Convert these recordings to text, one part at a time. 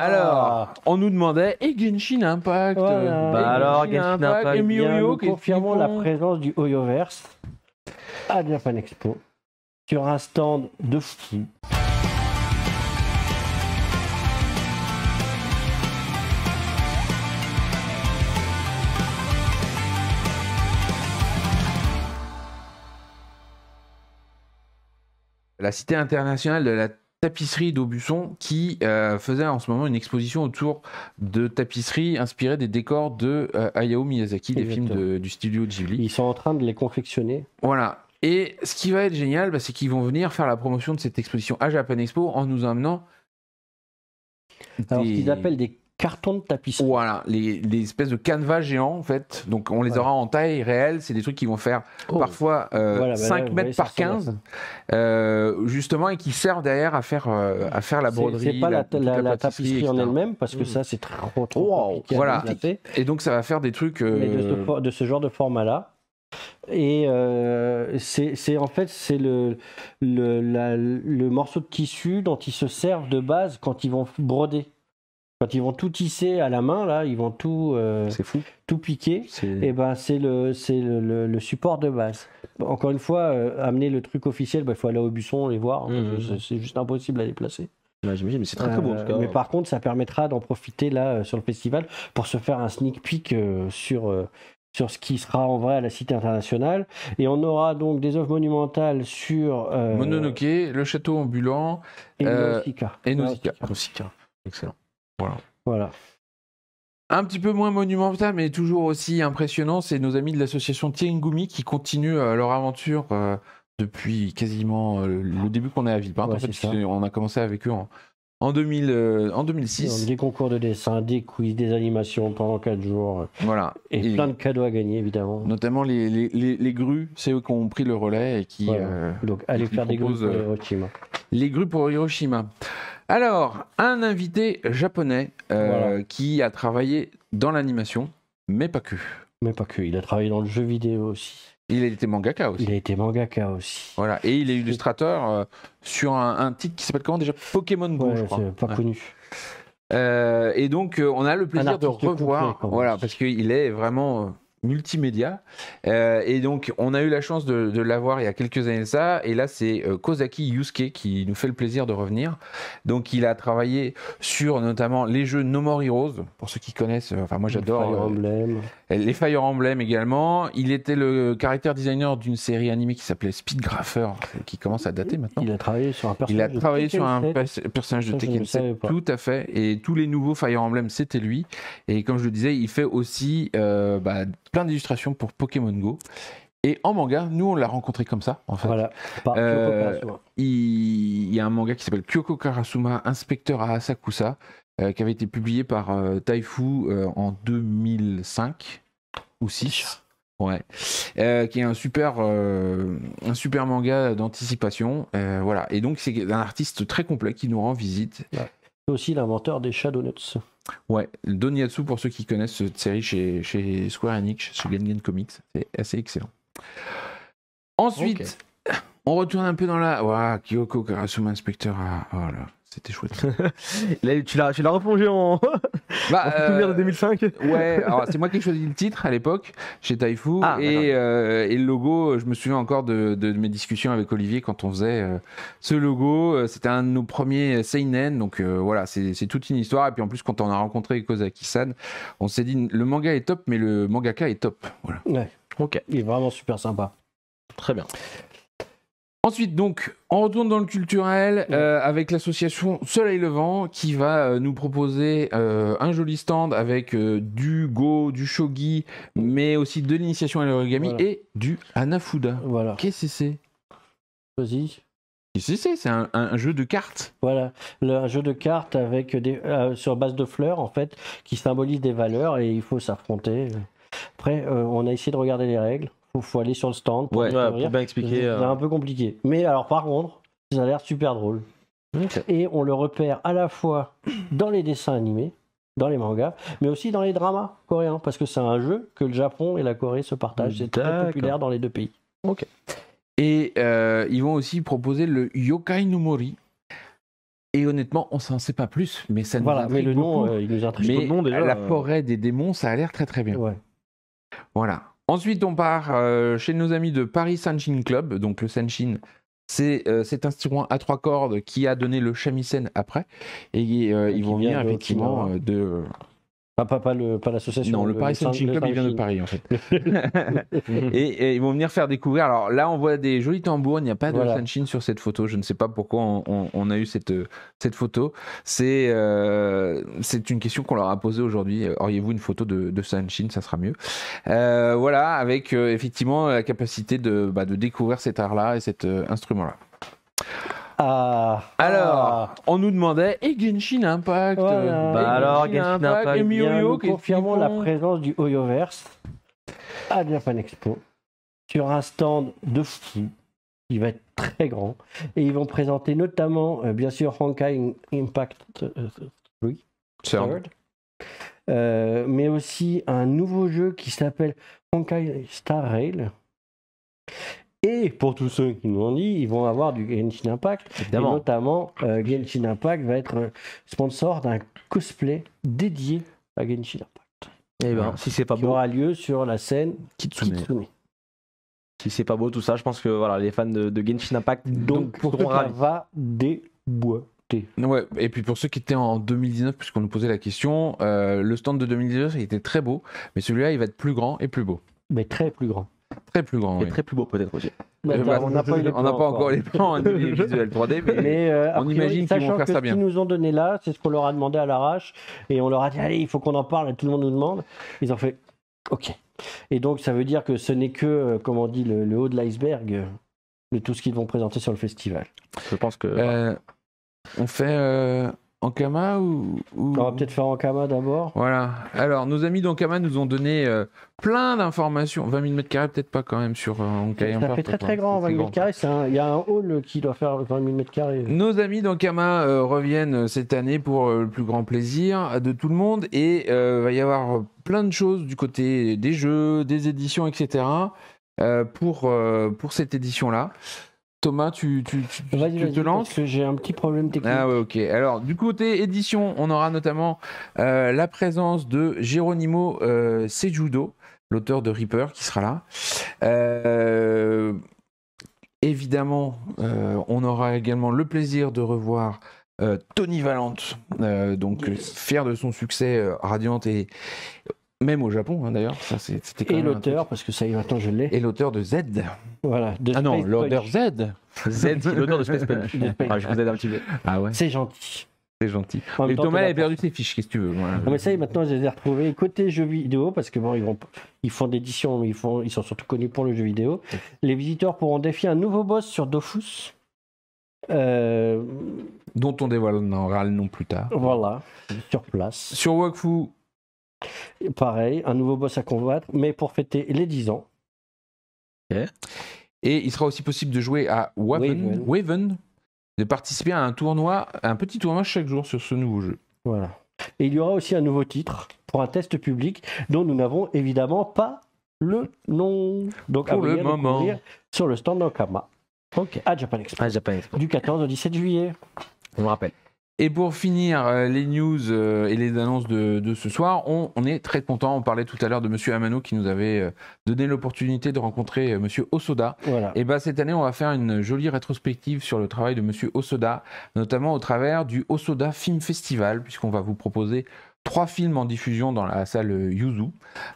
Alors, on nous demandait, et Genshin Impact Voilà. Bah alors, Genshin Impact, et Bien, MiYoYo, nous qu'est-ce confirmons qu'ils la font présence du Hoyoverse à Japan Expo sur un stand de fou. La Cité internationale de la tapisserie d'Aubusson qui faisait en ce moment une exposition autour de tapisseries inspirées des décors de Hayao Miyazaki, des films du studio Ghibli. Ils sont en train de les confectionner. Voilà. Et ce qui va être génial, c'est qu'ils vont venir faire la promotion de cette exposition à Japan Expo en nous emmenant Alors, ce qu'ils appellent des cartons de tapisserie. Voilà, les espèces de canevas géants en fait. Donc on les aura en taille réelle. C'est des trucs qui vont faire parfois 5 mètres par 15, justement, et qui servent derrière à faire la broderie. C'est pas la tapisserie en elle-même, parce que ça c'est trop compliqué à déplacer. Et donc ça va faire des trucs mais de ce genre de format-là. Et c'est en fait c'est le morceau de tissu dont ils se servent de base quand ils vont broder. Quand ils vont tout tisser à la main, là, ils vont tout piquer. Et ben c'est le support de base. Encore une fois, amener le truc officiel, il faut aller au Aubusson les voir. C'est juste impossible à déplacer. Ouais, j'imagine, mais c'est très beau en tout cas. Mais par contre, ça permettra d'en profiter là sur le festival pour se faire un sneak peek sur ce qui sera en vrai à la Cité internationale. Et on aura donc des œuvres monumentales sur Mononoke, le château ambulant et Nausicaa. Excellent. Voilà. Un petit peu moins monumental, mais toujours aussi impressionnant, c'est nos amis de l'association Tiengumi qui continuent leur aventure depuis quasiment le début qu'on est à Villepinte. En fait, on a commencé avec eux en 2006. Des concours de dessin, des quiz, des animations pendant 4 jours. Voilà. Et plein de cadeaux à gagner, évidemment. Notamment les grues, c'est eux qui ont pris le relais et qui. Voilà. Donc, allez faire des grues pour Hiroshima. Les grues pour Hiroshima. Alors, un invité japonais qui a travaillé dans l'animation, mais pas que. Mais pas que, il a travaillé dans le jeu vidéo aussi. Il a été mangaka aussi. Voilà, et il est illustrateur sur un titre qui s'appelle comment déjà, Pokémon Go, je crois. C'est pas connu. Et donc, on a le plaisir de revoir, parce qu'il est vraiment multimédia. Et donc, on a eu la chance de l'avoir il y a quelques années de ça. Et là, c'est Kozaki Yusuke qui nous fait le plaisir de revenir. Donc, il a travaillé sur notamment les jeux No More Heroes, pour ceux qui connaissent. Enfin, moi, j'adore. Fire Emblem. Les Fire Emblem également. Il était le character designer d'une série animée qui s'appelait Speedgrapher, qui commence à dater maintenant. Il a travaillé sur un personnage de Tekken 7. Tout à fait. Et tous les nouveaux Fire Emblem, c'était lui. Et comme je le disais, il fait aussi plein d'illustrations pour Pokémon Go. Et en manga, nous, on l'a rencontré comme ça, en fait. Voilà, par Kyoko Karasuma. Il y a un manga qui s'appelle Kyoko Karasuma, Inspecteur à Asakusa, qui avait été publié par Taifu en 2005 ou 6. Ouais. Qui est un super manga d'anticipation. Voilà. Et donc, c'est un artiste très complet qui nous rend visite. Ouais. C'est aussi l'inventeur des Shadownuts. Ouais, Doniatsu, pour ceux qui connaissent cette série chez Square Enix, chez Gengen Comics, c'est assez excellent. Ensuite, on retourne un peu dans la... Voilà, Kyoko Karasuma, Inspecteur à... Voilà, c'était chouette. Là, tu l'as replongé en souvenir de 2005. Ouais, alors c'est moi qui ai choisi le titre à l'époque, chez Taifu, et le logo, je me souviens encore de mes discussions avec Olivier quand on faisait ce logo. C'était un de nos premiers seinen, donc voilà, c'est toute une histoire. Et puis en plus, quand on a rencontré Kozaki-san, on s'est dit, le manga est top, mais le mangaka est top. Voilà. Ouais, ok, il est vraiment super sympa. Très bien. Ensuite, donc, on retourne dans le culturel avec l'association Soleil Levant qui va nous proposer un joli stand avec du Go, du Shogi, mais aussi de l'initiation à l'origami et du Hanafuda. Voilà. Qu'est-ce que c'est? Vas-y. C'est un jeu de cartes. Voilà, un jeu de cartes avec sur base de fleurs, en fait, qui symbolise des valeurs et il faut s'affronter. Après, on a essayé de regarder les règles. Faut aller sur le stand pour pour bien expliquer. C'est un peu compliqué. Mais alors, par contre, ça a l'air super drôle. Okay. Et on le repère à la fois dans les dessins animés, dans les mangas, mais aussi dans les dramas coréens, parce que c'est un jeu que le Japon et la Corée se partagent. C'est très populaire dans les deux pays. Ok. Et ils vont aussi proposer le Yokai no Mori. Et honnêtement, on s'en sait pas plus, mais ça nous intrigue mais le beaucoup. nom, il nous intrigue. Mais le nom, déjà, la forêt des démons, ça a l'air très très bien. Ouais. Voilà. Ensuite, on part chez nos amis de Paris Senshin Club. Donc le Senshin, c'est cet instrument à 3 cordes qui a donné le shamisen après. Et ils vont venir effectivement de... Pas l'association. Non, le Paris Senshin Club, il vient de Paris en fait. et ils vont venir faire découvrir. Alors là, on voit des jolis tambours. Il n'y a pas de Senshin sur cette photo. Je ne sais pas pourquoi on a eu cette photo. C'est une question qu'on leur a posée aujourd'hui. Auriez-vous une photo de Senshin? Ça sera mieux. Voilà, avec effectivement la capacité de découvrir cet art-là et cet instrument-là. Alors, on nous demandait et Genshin Impact. Genshin Impact et Miyo, confirmons la présence du Hoyoverse à Japan Expo sur un stand de fou. Il va être très grand et ils vont présenter notamment, bien sûr, Honkai Impact 3, mais aussi un nouveau jeu qui s'appelle Honkai Star Rail. Et pour tous ceux qui nous ont dit, ils vont avoir du Genshin Impact. Évidemment. Et notamment, Genshin Impact va être sponsor d'un cosplay dédié à Genshin Impact. Et ben, si c'est pas beau, qui aura lieu sur la scène Kitsune. Si c'est pas beau tout ça, je pense que voilà, les fans de Genshin Impact donc pour ça va déboîter. Ouais, et puis pour ceux qui étaient en 2019, puisqu'on nous posait la question, le stand de 2019 il était très beau, mais celui-là il va être plus grand et plus beau. Mais très plus grand. Très plus grand. Et très plus beau peut-être aussi. On n'a pas encore les plans visuels 3D, mais on imagine qu'ils vont faire ça bien. Ce qu'ils nous ont donné là, c'est ce qu'on leur a demandé à l'arrache, et on leur a dit allez, il faut qu'on en parle, et tout le monde nous demande. Ils ont fait ok. Et donc ça veut dire que ce n'est que, comme on dit, le haut de l'iceberg de tout ce qu'ils vont présenter sur le festival. Je pense que... on fait... Ankama ou... On va peut-être faire Ankama d'abord. Voilà. Alors, nos amis d'Ankama nous ont donné plein d'informations. 20 000 m2, peut-être pas quand même sur Ankama. Ça fait très très grand, 20 000 m2. Il y a un hall qui doit faire 20 000 m2. Nos amis d'Ankama reviennent cette année pour le plus grand plaisir de tout le monde. Et va y avoir plein de choses du côté des jeux, des éditions, etc. Pour cette édition-là. Thomas, tu te lances? Parce que j'ai un petit problème technique. Ah ouais, ok. Alors, du côté édition, on aura notamment la présence de Geronimo Sejudo, l'auteur de Reaper, qui sera là. Évidemment, on aura également le plaisir de revoir Tony Valente, fier de son succès Radiant et... Même au Japon, hein, d'ailleurs. Ça, c'était quand et l'auteur, parce que ça y est, maintenant je l'ai. Et l'auteur de Z. Voilà. Non, l'auteur Z. Z, c'est l'auteur de Space Punch. Je vous aide un petit peu. Ah ouais. C'est gentil. C'est gentil. Et Thomas a perdu ses fiches, qu'est-ce que tu veux? Voilà. Non, mais ça y est, maintenant je les ai retrouvés. Côté jeux vidéo, parce que bon, ils font d'édition, mais ils sont surtout connus pour le jeu vidéo. Les visiteurs pourront défier un nouveau boss sur Dofus. Dont on dévoilera le nom plus tard. Voilà, sur place. Sur Wakfu. Pareil, un nouveau boss à combattre, mais pour fêter les 10 ans. Okay. Et il sera aussi possible de jouer à Waven, de participer à un petit tournoi chaque jour sur ce nouveau jeu. Voilà. Et il y aura aussi un nouveau titre pour un test public dont nous n'avons évidemment pas le nom. Donc pour le moment, sur le stand d'Ankama. À Japan Expo. Du 14 au 17 juillet. On me rappelle. Et pour finir les news et les annonces de ce soir, on est très content. On parlait tout à l'heure de Monsieur Amano qui nous avait donné l'opportunité de rencontrer Monsieur Osoda. Voilà. Et cette année, on va faire une jolie rétrospective sur le travail de Monsieur Osoda, notamment au travers du Osoda Film Festival, puisqu'on va vous proposer 3 films en diffusion dans la salle Yuzu.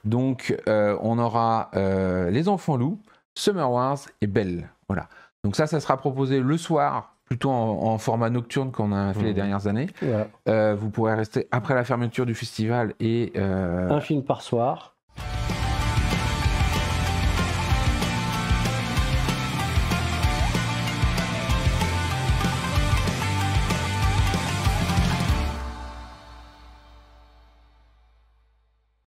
Donc, on aura Les Enfants Loups, Summer Wars et Belle. Voilà. Donc ça sera proposé le soir, plutôt en format nocturne qu'on a fait les dernières années. Voilà. Vous pourrez rester après la fermeture du festival et... un film par soir.